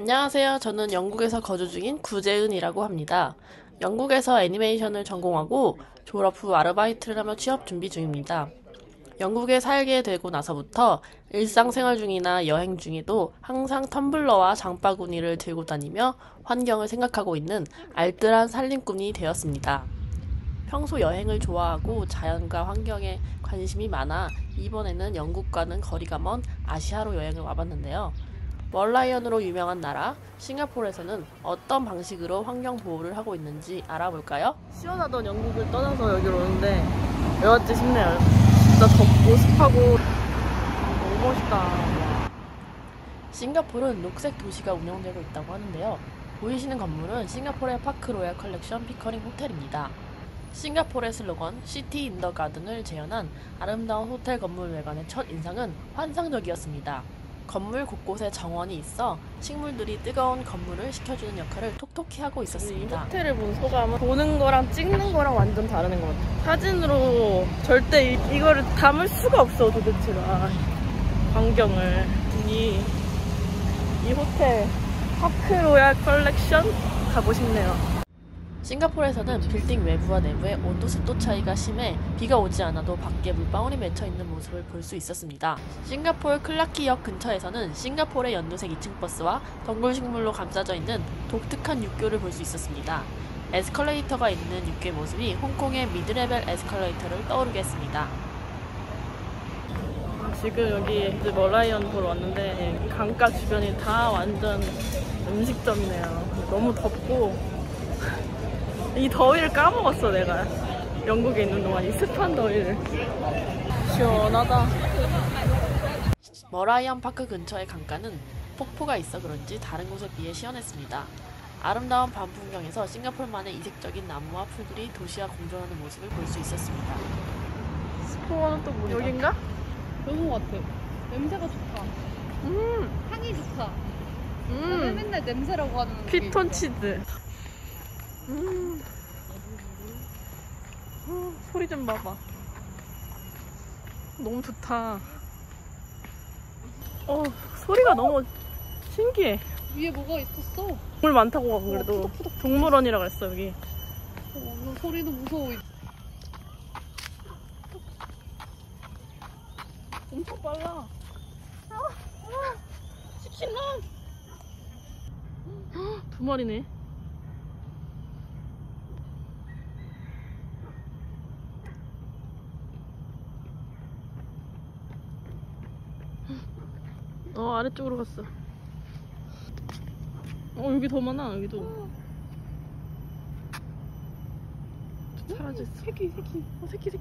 안녕하세요. 저는 영국에서 거주 중인 구재은이라고 합니다. 영국에서 애니메이션을 전공하고 졸업 후 아르바이트를 하며 취업 준비 중입니다. 영국에 살게 되고 나서부터 일상생활 중이나 여행 중에도 항상 텀블러와 장바구니를 들고 다니며 환경을 생각하고 있는 알뜰한 살림꾼이 되었습니다. 평소 여행을 좋아하고 자연과 환경에 관심이 많아 이번에는 영국과는 거리가 먼 아시아로 여행을 와봤는데요. 멀라이언으로 유명한 나라 싱가포르에서는 어떤 방식으로 환경 보호를 하고 있는지 알아볼까요? 시원하던 영국을 떠나서 여기로 오는데 왜 왔지 싶네요. 진짜 덥고 습하고 너무 멋있다. 싱가포르는 녹색 도시가 운영되고 있다고 하는데요. 보이시는 건물은 싱가포르의 파크 로얄 컬렉션 피커링 호텔입니다. 싱가포르의 슬로건 시티 인 더 가든을 재현한 아름다운 호텔 건물 외관의 첫 인상은 환상적이었습니다. 건물 곳곳에 정원이 있어 식물들이 뜨거운 건물을 식혀주는 역할을 톡톡히 하고 있었습니다. 이 호텔을 본 소감은 보는 거랑 찍는 거랑 완전 다른 것 같아요. 사진으로 절대 이거를 담을 수가 없어 도대체가. 광경을. 이 호텔 파크 로얄 컬렉션 가고 싶네요. 싱가포르에서는 빌딩 외부와 내부의 온도 습도 차이가 심해 비가 오지 않아도 밖에 물방울이 맺혀있는 모습을 볼 수 있었습니다. 싱가포르 클라키역 근처에서는 싱가포르의 연두색 2층 버스와 덩굴식물로 감싸져 있는 독특한 육교를 볼 수 있었습니다. 에스컬레이터가 있는 육교의 모습이 홍콩의 미드레벨 에스컬레이터를 떠오르게 했습니다. 지금 여기 멀라이언 보러 왔는데 강가 주변이 다 완전 음식점이네요. 너무 덥고 이 더위를 까먹었어 내가. 영국에 있는 동안 이 습한 더위를. 시원하다. 머라이언 파크 근처의 강가는 폭포가 있어 그런지 다른 곳에 비해 시원했습니다. 아름다운 밤 풍경에서 싱가포르만의 이색적인 나무와 풀들이 도시와 공존하는 모습을 볼 수 있었습니다. 스포는 또 뭐야? 여긴가? 그런 것 같아. 냄새가 좋다. 향이 좋다. 다들 맨날 냄새라고 하는 피톤치드. 소리 좀 봐봐. 너무 좋다. 소리가 너무 신기해. 위에 뭐가 있었어? 동물 많다고 안 그래도. 동물원이라 그랬어 여기. 소리도 무서워. 엄청 빨라. 치킨런. 두 마리네. 아래쪽으로 갔어. 여기 더 많아. 여기도. 사라졌어. 새끼. 새끼.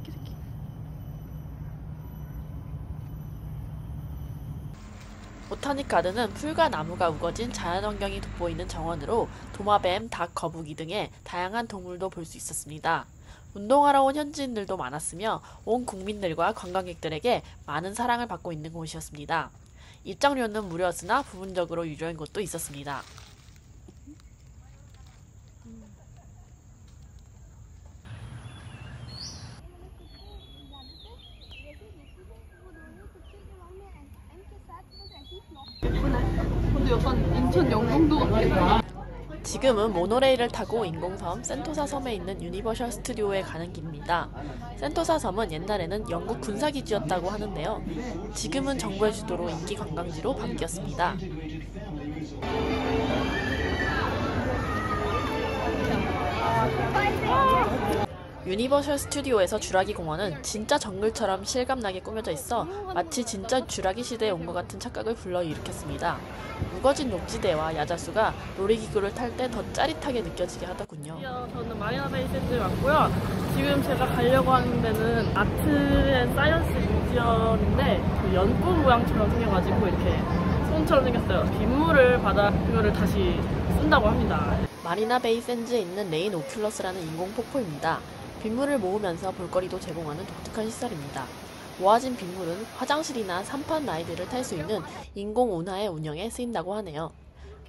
보타닉 가든은 풀과 나무가 우거진 자연환경이 돋보이는 정원으로 도마뱀, 닭, 거북이 등의 다양한 동물도 볼 수 있었습니다. 운동하러 온 현지인들도 많았으며 온 국민들과 관광객들에게 많은 사랑을 받고 있는 곳이었습니다. 입장료는 무료였으나 부분적으로 유료인 곳도 있었습니다. 근데 약간 인천 영종도 같겠다. 지금은 모노레일을 타고 인공섬 센토사 섬에 있는 유니버셜 스튜디오에 가는 길입니다. 센토사 섬은 옛날에는 영국 군사기지였다고 하는데요. 지금은 정부의 주도로 인기 관광지로 바뀌었습니다. 유니버셜 스튜디오에서 주라기 공원은 진짜 정글처럼 실감나게 꾸며져 있어 마치 진짜 주라기 시대에 온 것 같은 착각을 불러일으켰습니다. 우거진 녹지대와 야자수가 놀이기구를 탈 때 더 짜릿하게 느껴지게 하더군요. 저는 마리나 베이 샌드에 왔고요. 지금 제가 가려고 하는 데는 아트 앤 사이언스 뮤지엄인데 그 연꽃 모양처럼 생겨가지고 이렇게 손처럼 생겼어요. 빗물을 받아 그거를 다시 쓴다고 합니다. 마리나 베이 샌즈에 있는 레인 오큘러스라는 인공 폭포입니다. 빗물을 모으면서 볼거리도 제공하는 독특한 시설입니다. 모아진 빗물은 화장실이나 삼판 라이드를 탈 수 있는 인공 운하의 운영에 쓰인다고 하네요.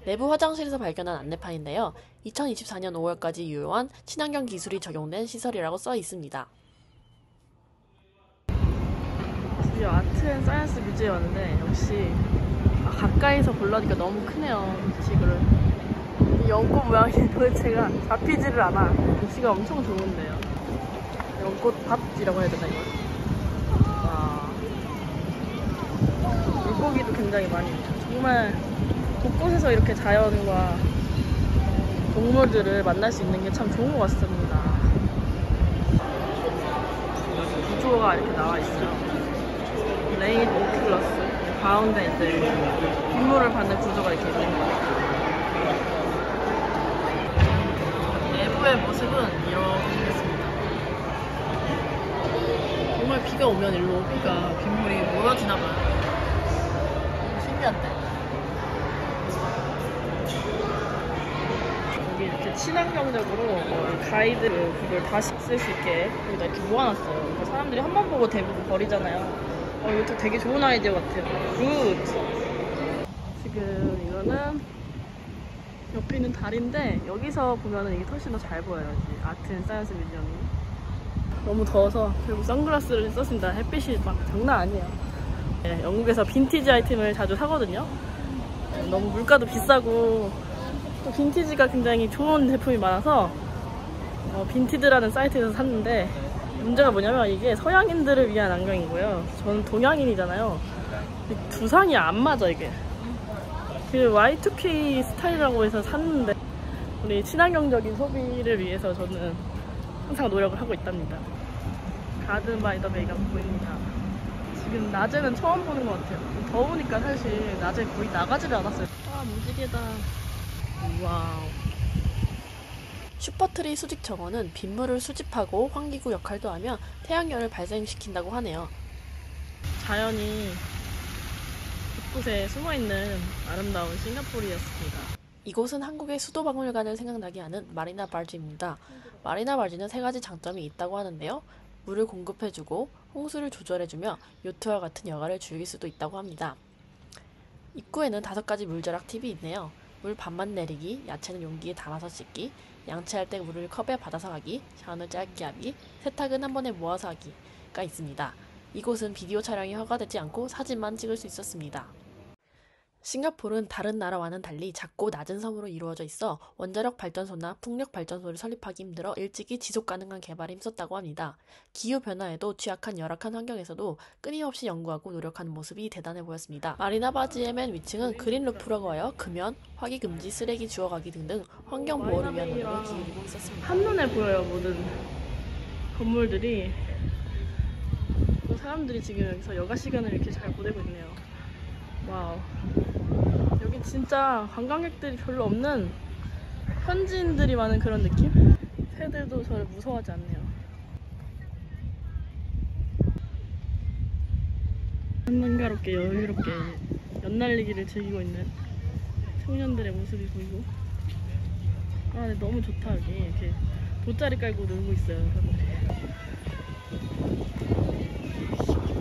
내부 화장실에서 발견한 안내판인데요. 2024년 5월까지 유효한 친환경 기술이 적용된 시설이라고 써 있습니다. 드디어 아트 앤 사이언스 뮤지엄에 왔는데 역시 가까이서 보려니까 너무 크네요, 지구를. 이 연꽃 모양이 도대체가 잡히지를 않아. 위치가 엄청 좋은데요. 연꽃 밭이라고 해야 되나, 이걸? 와. 물고기도 굉장히 많이 있죠. 정말 곳곳에서 이렇게 자연과 동물들을 만날 수 있는 게 참 좋은 것 같습니다. 여기 구조가 이렇게 나와 있어요. 레인 오큘러스. 가운데 이제 빗물을 받는 구조가 이렇게 있는 거예요. 내부의 모습은 이렇게 생겼습니다. 정말 비가 오면 일로 빗물이 몰아지나 봐요. 신기한데? 여기 이렇게 친환경적으로 가이드 그걸 다시 쓸 수 있게 여기다 이렇게 모아놨어요. 그러니까 사람들이 한 번 보고 대부분 버리잖아요. 이것도 되게 좋은 아이디어 같아요. 굿! 지금 이거는 옆에 있는 달인데 여기서 보면은 이게 훨씬 더 잘 보여요. 아트 앤 사이언스 뮤지엄이. 너무 더워서 결국 선글라스를 썼습니다. 햇빛이 막 장난 아니에요. 네, 영국에서 빈티지 아이템을 자주 사거든요. 너무 물가도 비싸고 또 빈티지가 굉장히 좋은 제품이 많아서 빈티드라는 사이트에서 샀는데 문제가 뭐냐면 이게 서양인들을 위한 안경이고요. 저는 동양인이잖아요. 두상이 안 맞아 이게. 그 Y2K 스타일이라고 해서 샀는데 우리 친환경적인 소비를 위해서 저는 항상 노력을 하고 있답니다. 가든 바이 더 베이가 보입니다. 지금 낮에는 처음 보는 것 같아요. 더우니까 사실 낮에 거의 나가지를 않았어요. 아 무지개다. 와우. 슈퍼트리 수직 정원은 빗물을 수집하고 환기구 역할도 하며 태양열을 발생시킨다고 하네요. 자연이 곳곳에 숨어있는 아름다운 싱가포르였습니다. 이곳은 한국의 수도박물관을 생각나게 하는 마리나 바지입니다. 마리나 바지는 3가지 장점이 있다고 하는데요. 물을 공급해주고 홍수를 조절해주며 요트와 같은 여가를 즐길 수도 있다고 합니다. 입구에는 5가지 물절약 팁이 있네요. 물 반만 내리기, 야채는 용기에 담아서 씻기, 양치할 때 물을 컵에 받아서 하기, 샤워는 짧게 하기, 세탁은 한 번에 모아서 하기가 있습니다. 이곳은 비디오 촬영이 허가되지 않고 사진만 찍을 수 있었습니다. 싱가포르는 다른 나라와는 달리 작고 낮은 섬으로 이루어져 있어 원자력 발전소나 풍력 발전소를 설립하기 힘들어 일찍이 지속 가능한 개발에 힘썼다고 합니다. 기후변화에도 취약한 열악한 환경에서도 끊임없이 연구하고 노력하는 모습이 대단해 보였습니다. 마리나 바지의 맨 위층은 그린 루프라고 하여 금연, 화기 금지, 쓰레기 주워가기 등등 환경 보호를 위한 노력을 기울이고 있었습니다. 한눈에 보여요, 모든 건물들이. 사람들이 지금 여기서 여가 시간을 이렇게 잘 보내고 있네요. 와우. 여기 진짜 관광객들이 별로 없는 현지인들이 많은 그런 느낌? 새들도 저를 무서워하지 않네요. 한가롭게 여유롭게 연날리기를 즐기고 있는 청년들의 모습이 보이고, 아 근데 너무 좋다. 여기 이렇게 돗자리 깔고 놀고 있어요, 사람들이.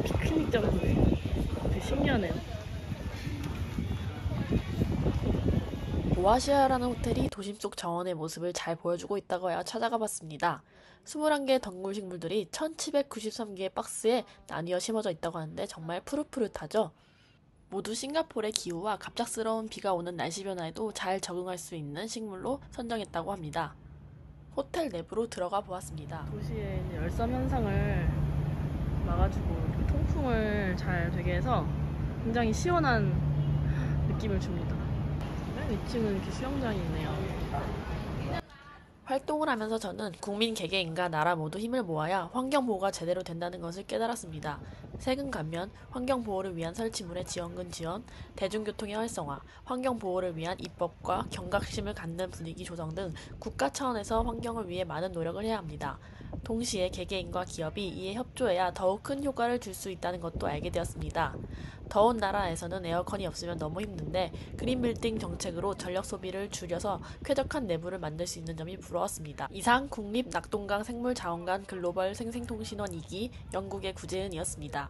피크닉장소네. 되게 신기하네요. 오아시아라는 호텔이 도심 속 정원의 모습을 잘 보여주고 있다고 해야 찾아가 봤습니다. 21개의 덩굴 식물들이 1793개의 박스에 나뉘어 심어져 있다고 하는데 정말 푸릇푸릇하죠? 모두 싱가포르의 기후와 갑작스러운 비가 오는 날씨 변화에도 잘 적응할 수 있는 식물로 선정했다고 합니다. 호텔 내부로 들어가 보았습니다. 도시의 열섬 현상을 막아주고 통풍을 잘 되게 해서 굉장히 시원한 느낌을 줍니다. 맨 2층은 이렇게 수영장이 있네요. 활동을 하면서 저는 국민 개개인과 나라 모두 힘을 모아야 환경보호가 제대로 된다는 것을 깨달았습니다. 세금 감면, 환경보호를 위한 설치물의 지원금 지원, 대중교통의 활성화, 환경보호를 위한 입법과 경각심을 갖는 분위기 조성 등 국가 차원에서 환경을 위해 많은 노력을 해야 합니다. 동시에 개개인과 기업이 이에 협조해야 더욱 큰 효과를 줄 수 있다는 것도 알게 되었습니다. 더운 나라에서는 에어컨이 없으면 너무 힘든데 그린빌딩 정책으로 전력 소비를 줄여서 쾌적한 내부를 만들 수 있는 점이 부러웠습니다. 이상 국립낙동강 생물자원관 글로벌 생생통신원 2기 영국의 구재은이었습니다.